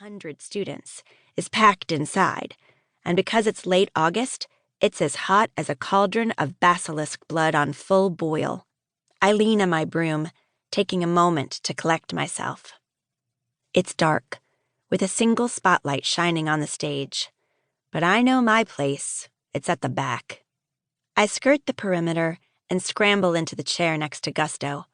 100 students, is packed inside, and because it's late August, it's as hot as a cauldron of basilisk blood on full boil. I lean on my broom, taking a moment to collect myself. It's dark, with a single spotlight shining on the stage, but I know my place. It's at the back. I skirt the perimeter and scramble into the chair next to Gusto.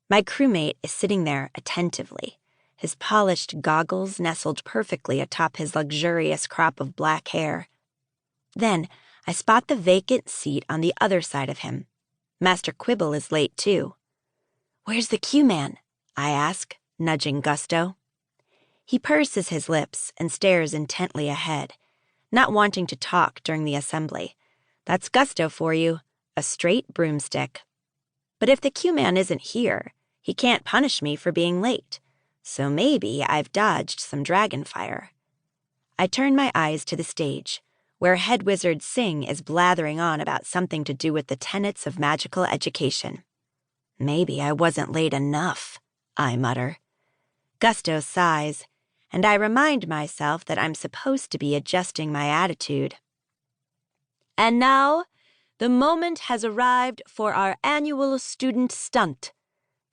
My crewmate is sitting there attentively, his polished goggles nestled perfectly atop his luxurious crop of black hair. Then I spot the vacant seat on the other side of him. Master Quibble is late, too. "Where's the Q-man?" I ask, nudging Gusto. He purses his lips and stares intently ahead, not wanting to talk during the assembly. That's Gusto for you, a straight broomstick. But if the Q-man isn't here, he can't punish me for being late, so maybe I've dodged some dragon fire. I turn my eyes to the stage, where head wizard Sing is blathering on about something to do with the tenets of magical education. Maybe I wasn't late enough, I mutter. Gusto sighs, and I remind myself that I'm supposed to be adjusting my attitude. "And now, the moment has arrived for our annual student stunt,"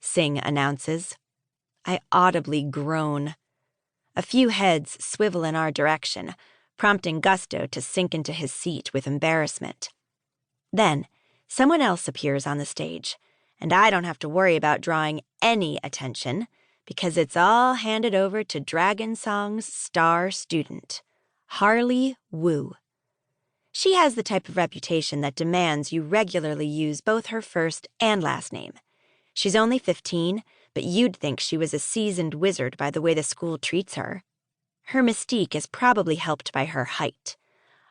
Sing announces. I audibly groan. A few heads swivel in our direction, prompting Gusto to sink into his seat with embarrassment. Then, someone else appears on the stage, and I don't have to worry about drawing any attention because it's all handed over to Dragon Song's star student, Harlee Wu. She has the type of reputation that demands you regularly use both her first and last name. She's only 15, but you'd think she was a seasoned wizard by the way the school treats her. Her mystique is probably helped by her height.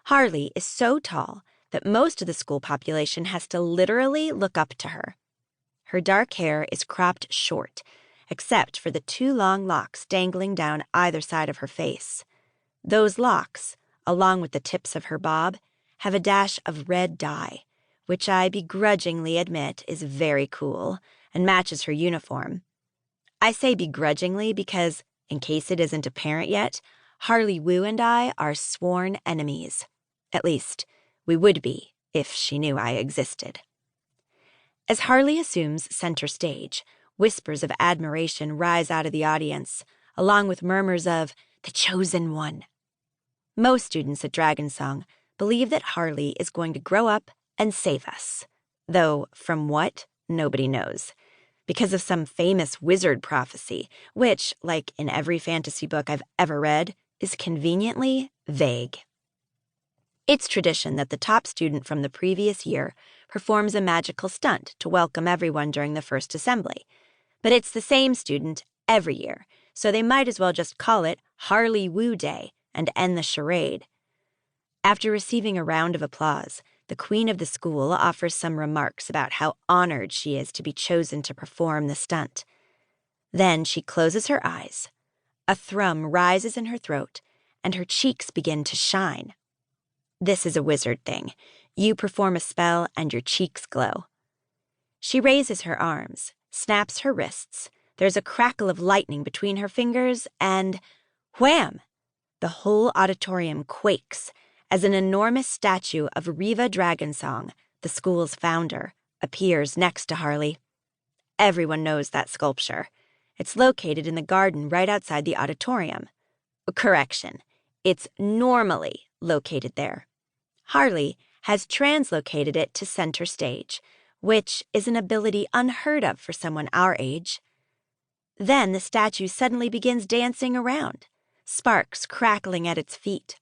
Harlee is so tall that most of the school population has to literally look up to her. Her dark hair is cropped short, except for the 2 long locks dangling down either side of her face. Those locks, along with the tips of her bob, have a dash of red dye, which I begrudgingly admit is very cool and matches her uniform. I say begrudgingly because, in case it isn't apparent yet, Harlee Wu and I are sworn enemies. At least, we would be if she knew I existed. As Harlee assumes center stage, whispers of admiration rise out of the audience, along with murmurs of, "The chosen one." Most students at Dragon Song believe that Harlee is going to grow up and save us, though from what, nobody knows, because of some famous wizard prophecy, which, like in every fantasy book I've ever read, is conveniently vague. It's tradition that the top student from the previous year performs a magical stunt to welcome everyone during the first assembly. But it's the same student every year, so they might as well just call it Harlee Wu Day and end the charade. After receiving a round of applause, the queen of the school offers some remarks about how honored she is to be chosen to perform the stunt. Then she closes her eyes. A thrum rises in her throat, and her cheeks begin to shine. This is a wizard thing. You perform a spell, and your cheeks glow. She raises her arms, snaps her wrists. There's a crackle of lightning between her fingers, and wham! The whole auditorium quakes as an enormous statue of Riva Dragonsong, the school's founder, appears next to Harlee. Everyone knows that sculpture. It's located in the garden right outside the auditorium. Correction, it's normally located there. Harlee has translocated it to center stage, which is an ability unheard of for someone our age. Then the statue suddenly begins dancing around, sparks crackling at its feet.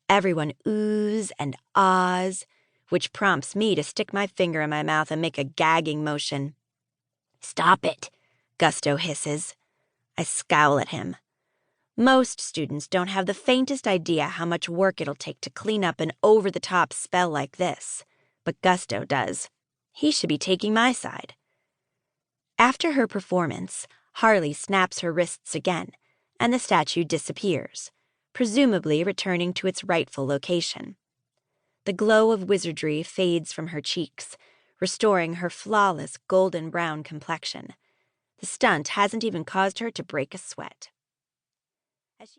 Everyone oohs and ahs, which prompts me to stick my finger in my mouth and make a gagging motion. "Stop it," Gusto hisses. I scowl at him. Most students don't have the faintest idea how much work it'll take to clean up an over-the-top spell like this, but Gusto does. He should be taking my side. After her performance, Harlee snaps her wrists again, and the statue disappears, presumably returning to its rightful location. The glow of wizardry fades from her cheeks, restoring her flawless golden brown complexion. The stunt hasn't even caused her to break a sweat.